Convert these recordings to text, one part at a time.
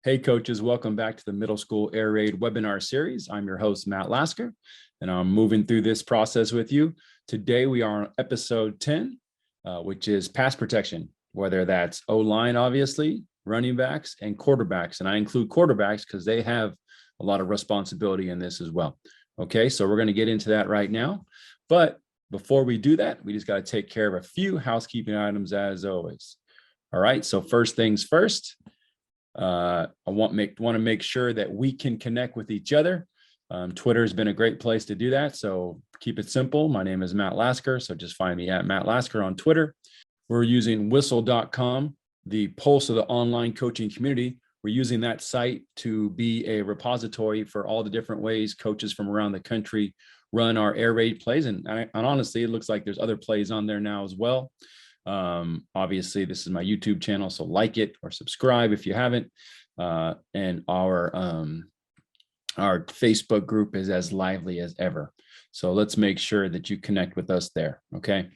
Hey coaches, welcome back to the Middle School Air Raid webinar series. I'm your host, Matt Lasker, and I'm moving through this process with you. Today we are on episode 10, which is pass protection, whether that's O-line, obviously, running backs, and quarterbacks. And I include quarterbacks because they have a lot of responsibility in this as well. Okay, so we're going to get into that right now. But before we do that, we just got to take care of a few housekeeping items as always. All right, so first things first. I want to make sure that we can connect with each other. Twitter has been a great place to do that. So keep it simple. My name is Matt Lasker. So just find me at Matt Lasker on Twitter. We're using whistle.com, the pulse of the online coaching community. We're using that site to be a repository for all the different ways coaches from around the country run our air raid plays. And honestly, it looks like there's other plays on there now as well. Obviously this is my YouTube channel, so like it or subscribe if you haven't. And our Facebook group is as lively as ever. So let's make sure that you connect with us there. Okay.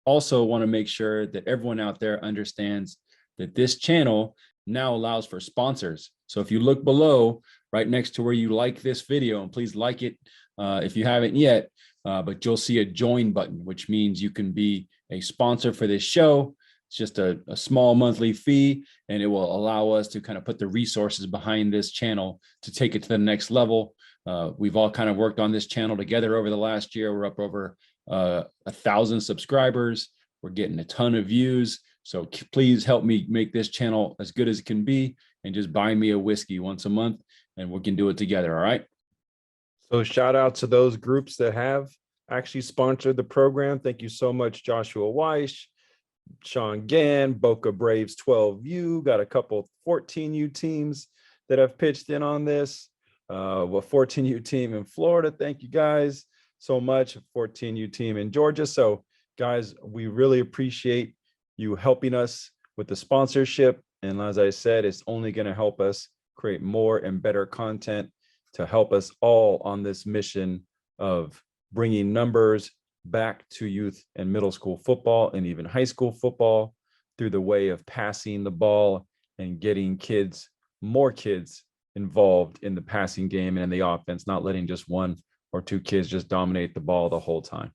Also want to make sure that everyone out there understands that this channel now allows for sponsors. So if you look below right next to where you like this video, and please like it if you haven't yet, but you'll see a join button, which means you can be a sponsor for this show. It's just a small monthly fee, and it will allow us to kind of put the resources behind this channel to take it to the next level. We've all kind of worked on this channel together over the last year. We're up over 1,000 subscribers. We're getting a ton of views. So please help me make this channel as good as it can be, and just buy me a whiskey once a month, and we can do it together. All right. So shout out to those groups that have actually sponsored the program. Thank you so much, Joshua Weiss, Sean Gann, Boca Braves 12U, got a couple 14U teams that have pitched in on this. 14U team in Florida. Thank you guys so much. 14U team in Georgia. So guys, we really appreciate you helping us with the sponsorship. And as I said, it's only going to help us create more and better content to help us all on this mission of bringing numbers back to youth and middle school football and even high school football through the way of passing the ball and getting more kids involved in the passing game and in the offense, not letting just one or two kids just dominate the ball the whole time.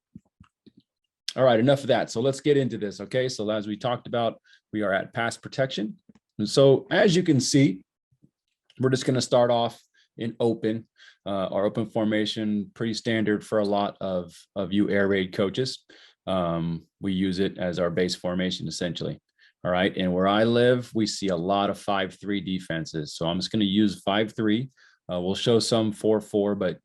All right, enough of that. So let's get into this. Okay, so as we talked about, we are at pass protection. And so as you can see, we're just going to start off in open. Our open formation, pretty standard for a lot of you air raid coaches. We use it as our base formation essentially. All right, and where I live, we see a lot of 5-3 defenses. So I'm just going to use 5-3. We'll show some 4-4, but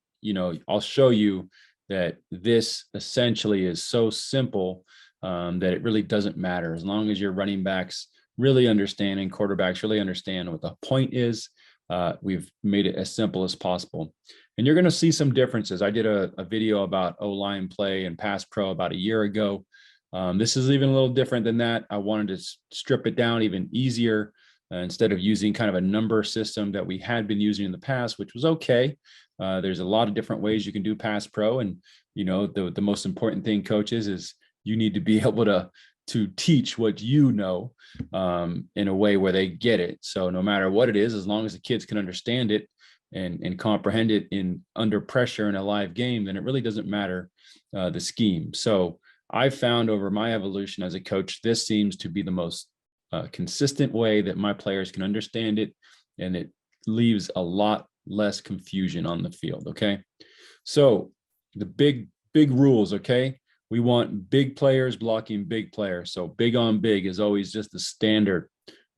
I'll show you that this essentially is so simple that it really doesn't matter as long as your running backs really understand and quarterbacks really understand what the point is. We've made it as simple as possible. And you're going to see some differences. I did a video about O-line play and pass pro about a year ago. This is even a little different than that. I wanted to strip it down even easier instead of using kind of a number system that we had been using in the past, which was okay. There's a lot of different ways you can do pass pro. And, the most important thing, coaches, is you need to be able to teach what you know in a way where they get it. So no matter what it is, as long as the kids can understand it and comprehend it under pressure in a live game, then it really doesn't matter the scheme. So I've found over my evolution as a coach, this seems to be the most consistent way that my players can understand it, and it leaves a lot less confusion on the field. Okay. So the big rules. Okay. We want big players blocking big players. So big on big is always just the standard.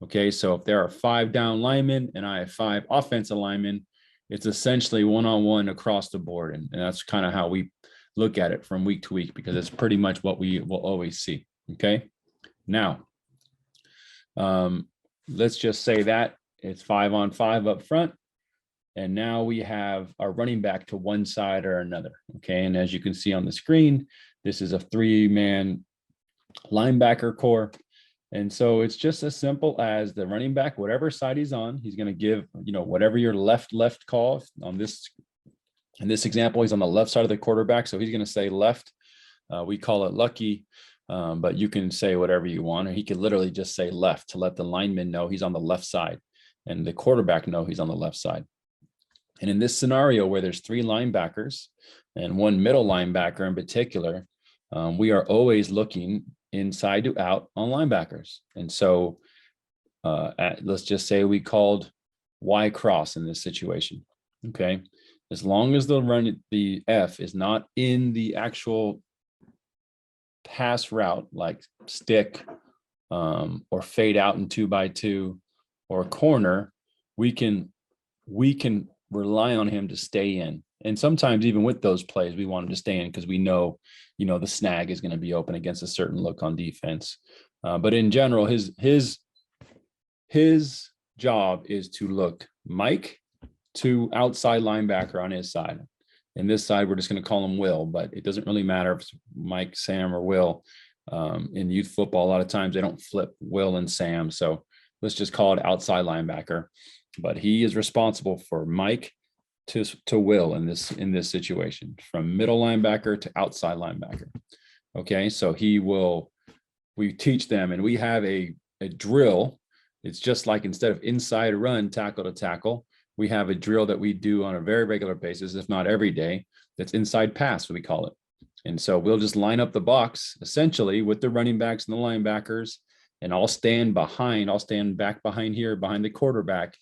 Okay. So if there are 5 down linemen and I have 5 offensive linemen, it's essentially one-on-one across the board. And that's kind of how we look at it from week to week, because it's pretty much what we will always see. Okay. Now, let's just say that it's 5-on-5 up front. And now we have our running back to one side or another. Okay. And as you can see on the screen, this is a 3-man linebacker core. And so it's just as simple as the running back, whatever side he's on, he's going to give, whatever your left call on this. In this example, he's on the left side of the quarterback. So he's going to say left. We call it lucky, but you can say whatever you want, or he could literally just say left to let the lineman know he's on the left side. and the quarterback know he's on the left side. And in this scenario where there's 3 linebackers and 1 middle linebacker in particular, we are always looking inside to out on linebackers. And so let's just say we called Y cross in this situation. Okay. As long as the F is not in the actual pass route, like stick or fade out in 2x2 or corner, we can rely on him to stay in. And sometimes even with those plays, we want him to stay in because we know, the snag is going to be open against a certain look on defense. But in general, his job is to look Mike to outside linebacker on his side. And this side, we're just going to call him Will, but it doesn't really matter if it's Mike, Sam, or Will. In youth football, a lot of times they don't flip Will and Sam. So let's just call it outside linebacker. But he is responsible for Mike to Will in this situation, from middle linebacker to outside linebacker. Okay, so we teach them, and we have a drill. It's just like instead of inside run, tackle to tackle, we have a drill that we do on a very regular basis, if not every day, that's inside pass, we call it. And so we'll just line up the box essentially with the running backs and the linebackers, and I'll stand back behind here, behind the quarterback,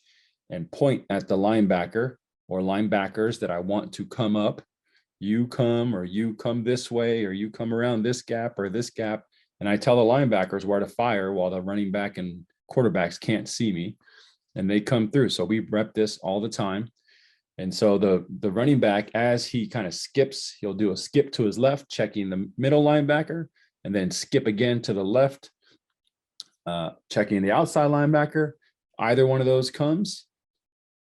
and point at the linebacker or linebackers that I want to come up. You come this way, or you come around this gap or this gap. And I tell the linebackers where to fire while the running back and quarterbacks can't see me, and they come through. So we rep this all the time. And so the running back, as he kind of skips, he'll do a skip to his left, checking the middle linebacker, and then skip again to the left, checking the outside linebacker. Either one of those comes,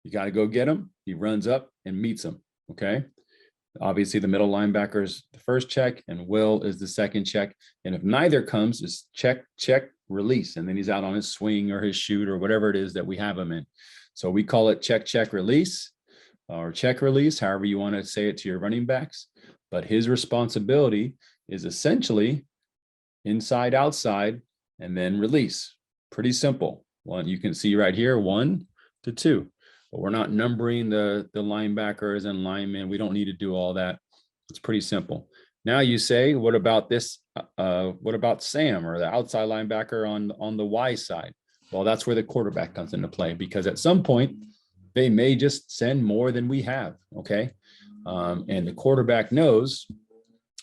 you got to go get him. He runs up and meets him. Okay. Obviously, the middle linebacker is the first check, and Will is the second check. And if neither comes, it's check, release. And then he's out on his swing or his shoot or whatever it is that we have him in. So we call it check, release, or check, release, however you want to say it to your running backs. But his responsibility is essentially inside, outside, and then release. Pretty simple. One, you can see right here, 1 to 2. But we're not numbering the linebackers and linemen. We don't need to do all that. It's pretty simple. Now you say, what about this? What about Sam, or the outside linebacker on the Y side? Well, that's where the quarterback comes into play, because at some point they may just send more than we have. Okay. And the quarterback knows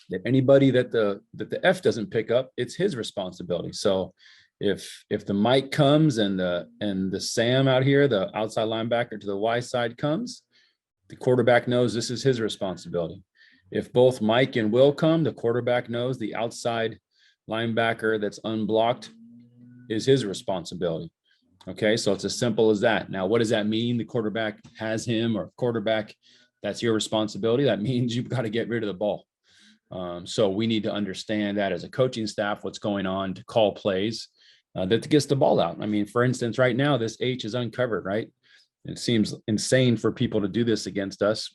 that anybody that the F doesn't pick up, it's his responsibility. So if the Mike comes and the Sam out here, the outside linebacker to the Y side comes, the quarterback knows this is his responsibility. If both Mike and Will come, the quarterback knows the outside linebacker that's unblocked is his responsibility. Okay, so it's as simple as that. Now, what does that mean? The quarterback has him, or quarterback, that's your responsibility. That means you've got to get rid of the ball. So we need to understand that as a coaching staff, what's going on to call plays that gets the ball out. I mean, for instance, right now, this H is uncovered, right? It seems insane for people to do this against us,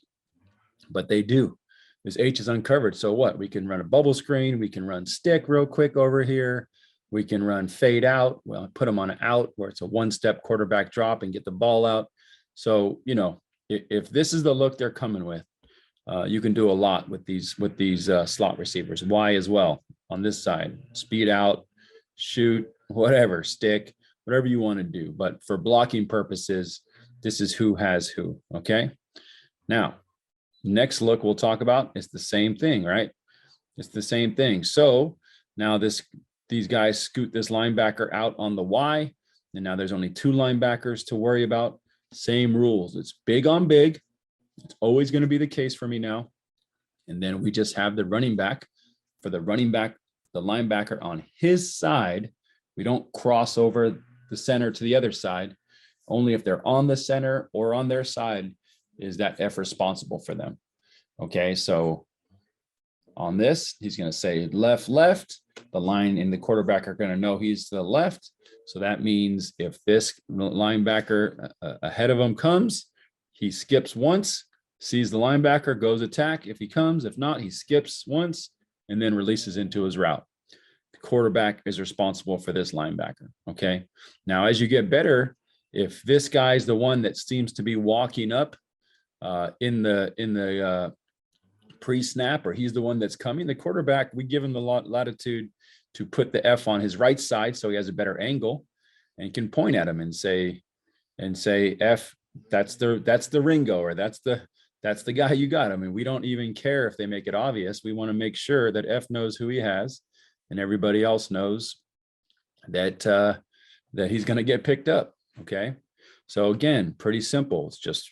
but they do. This H is uncovered. So what? We can run a bubble screen. We can run stick real quick over here. We can run fade out. Well, put them on an out where it's a one-step quarterback drop and get the ball out. So, if this is the look they're coming with, you can do a lot with these slot receivers. Y as well on this side, speed out, shoot, whatever, stick, whatever you want to do. But for blocking purposes, this is who has who. Okay. Now, next look we'll talk about is the same thing, right? It's the same thing. So now these guys scoot this linebacker out on the Y, and now there's only 2 linebackers to worry about. Same rules. It's big on big. It's always going to be the case for me now. And then we just have the running back. For the running back, the linebacker on his side, we don't cross over the center to the other side. Only if they're on the center or on their side is that F responsible for them. Okay, so on this, he's going to say left. The line and the quarterback are going to know he's to the left. So that means if this linebacker ahead of him comes, he skips once, sees the linebacker, goes attack if he comes. If not, he skips once and then releases into his route. The quarterback is responsible for this linebacker. Okay. Now, as you get better if this guy's the one that seems to be walking up in the pre-snap, or he's the one that's coming, the quarterback, we give him the latitude to put the F on his right side so he has a better angle and can point at him and say F, that's the Ringo, or that's the guy you got. I mean, we don't even care if they make it obvious. We want to make sure that F knows who he has and everybody else knows that that he's going to get picked up. Okay. So again, pretty simple. It's just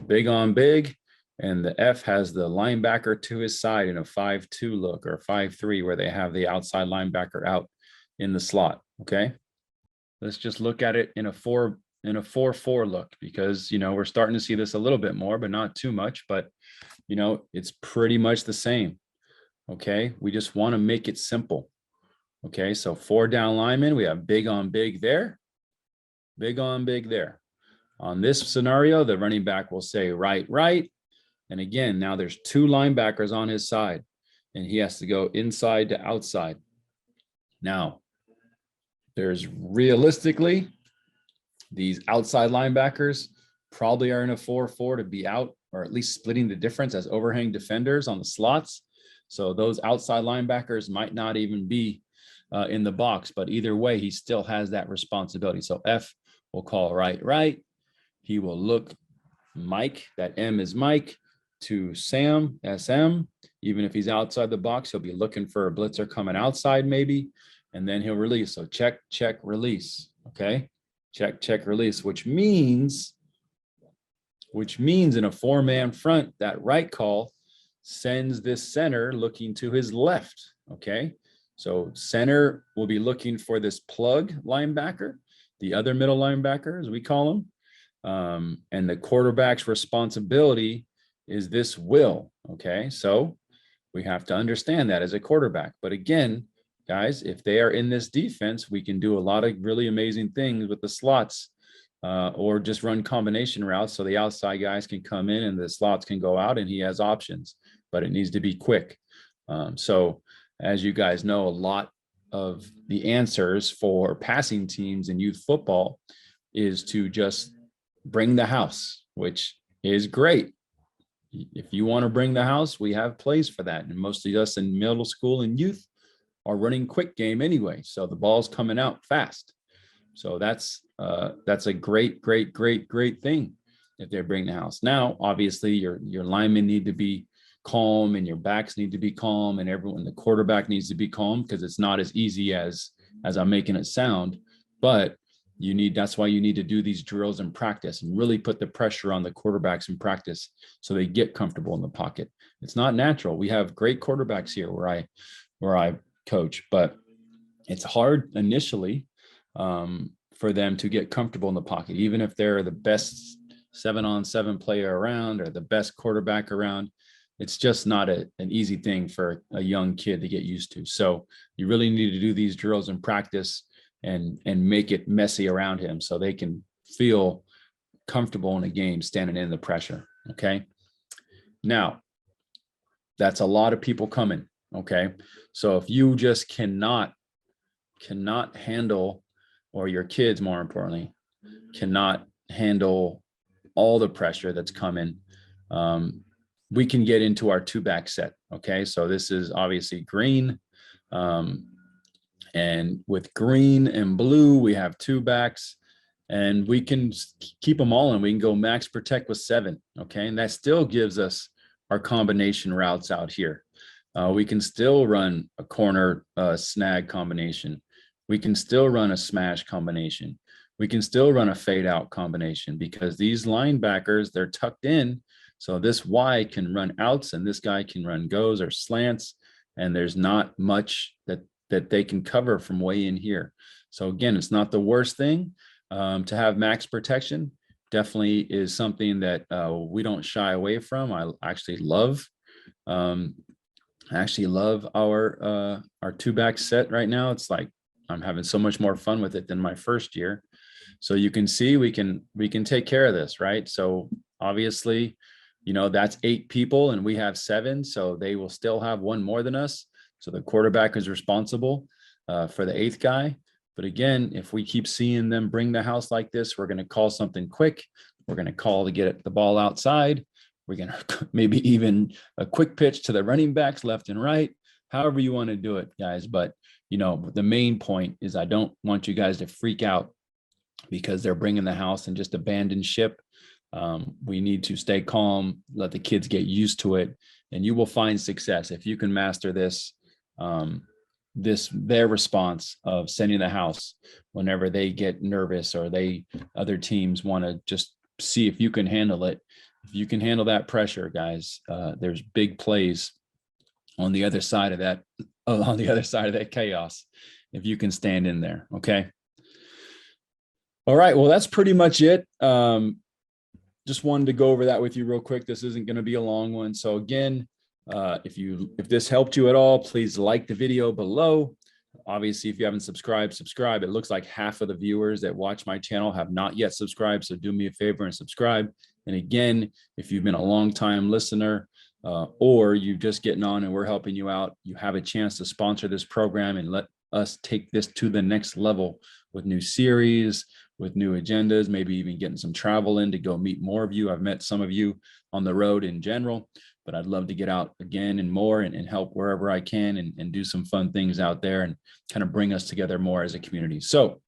big on big. And the F has the linebacker to his side in a 5-2 look, or 5-3, where they have the outside linebacker out in the slot. Okay. Let's just look at it in a 4-4 look, because, you know, we're starting to see this a little bit more, but not too much, but, you know, it's pretty much the same. Okay. We just want to make it simple. Okay. So 4 down linemen, we have big on big there, big on big there. On this scenario, the running back will say right, right. And again, now there's 2 linebackers on his side, and he has to go inside to outside. Now, there's realistically, these outside linebackers probably are in a 4-4 to be out, or at least splitting the difference as overhang defenders on the slots. So those outside linebackers might not even be in the box, but either way, he still has that responsibility. So F will call right, right. He will look Mike, that M is Mike, to Sam, SM. Even if he's outside the box, he'll be looking for a blitzer coming outside maybe, and then he'll release. So check, check, release. Okay. Check, check, release, which means in a 4-man front, that right call sends this center looking to his left. Okay. So center will be looking for this plug linebacker, the other middle linebacker, as we call him. And the quarterback's responsibility is this will. Okay. So we have to understand that as a quarterback. But again, guys, if they are in this defense, we can do a lot of really amazing things with the slots, or just run combination routes so the outside guys can come in and the slots can go out and he has options, but it needs to be quick. So as you guys know, a lot of the answers for passing teams in youth football is to just bring the house, which is great. If you want to bring the house, we have plays for that. And most of us in middle school and youth are running quick game anyway. So the ball's coming out fast. So that's a great thing if they bring the house. Now, obviously your linemen need to be calm, and your backs need to be calm, and everyone, the quarterback needs to be calm, because it's not as easy as I'm making it sound. But that's why you need to do these drills in practice and really put the pressure on the quarterbacks in practice so they get comfortable in the pocket. It's not natural. We have great quarterbacks here where I coach, but it's hard initially for them to get comfortable in the pocket, even if they're the best 7-on-7 player around or the best quarterback around. It's just not an easy thing for a young kid to get used to. So you really need to do these drills in practice and make it messy around him so they can feel comfortable in a game standing in the pressure. Okay. Now, that's a lot of people coming. Okay. So if you just cannot handle, or your kids, more importantly, cannot handle all the pressure that's coming, we can get into our 2-back set. Okay. So this is obviously green. And with green and blue, we have 2 backs, and we can keep them all in. We can go max protect with 7. Okay. And that still gives us our combination routes out here. We can still run a corner snag combination. We can still run a smash combination. We can still run a fade out combination, because these linebackers, they're tucked in. So this Y can run outs and this guy can run goes or slants. And there's not much that they can cover from way in here. So again, it's not the worst thing to have max protection. Definitely is something that we don't shy away from. I actually love our 2-back set right now. It's like I'm having so much more fun with it than my first year. So you can see we can take care of this, right? So obviously, you know, that's 8 people and we have 7, so they will still have 1 more than us. So the quarterback is responsible for the 8th guy. But again, if we keep seeing them bring the house like this, we're going to call something quick. We're going to call to get the ball outside. We're going to maybe even a quick pitch to the running backs left and right, however you want to do it, guys. But, you know, the main point is I don't want you guys to freak out because they're bringing the house and just abandon ship. We need to stay calm, let the kids get used to it, and you will find success if you can master this. Their response of sending the house whenever they get nervous or other teams want to just see if you can handle it. If you can handle that pressure, guys, there's big plays on the other side of that chaos if you can stand in there. Okay. All right. Well, that's pretty much it. Just wanted to go over that with you real quick. This isn't going to be a long one. So again, if this helped you at all, please like the video below. Obviously, if you haven't subscribed, subscribe. It looks like half of the viewers that watch my channel have not yet subscribed. So do me a favor and subscribe. And again, if you've been a long time listener, or you're just getting on and we're helping you out, you have a chance to sponsor this program and let us take this to the next level with new series, with new agendas, maybe even getting some travel in to go meet more of you. I've met some of you on the road in general, but I'd love to get out again and more and help wherever I can and do some fun things out there and kind of bring us together more as a community. So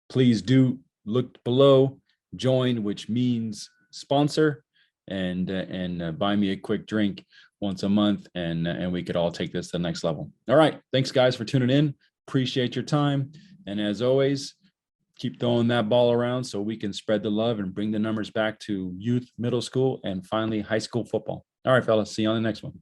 please do look below, join, which means sponsor, and buy me a quick drink once a month, and we could all take this to the next level. All right. Thanks, guys, for tuning in. Appreciate your time. And as always, keep throwing that ball around so we can spread the love and bring the numbers back to youth, middle school, and finally high school football. All right, fellas. See you on the next one.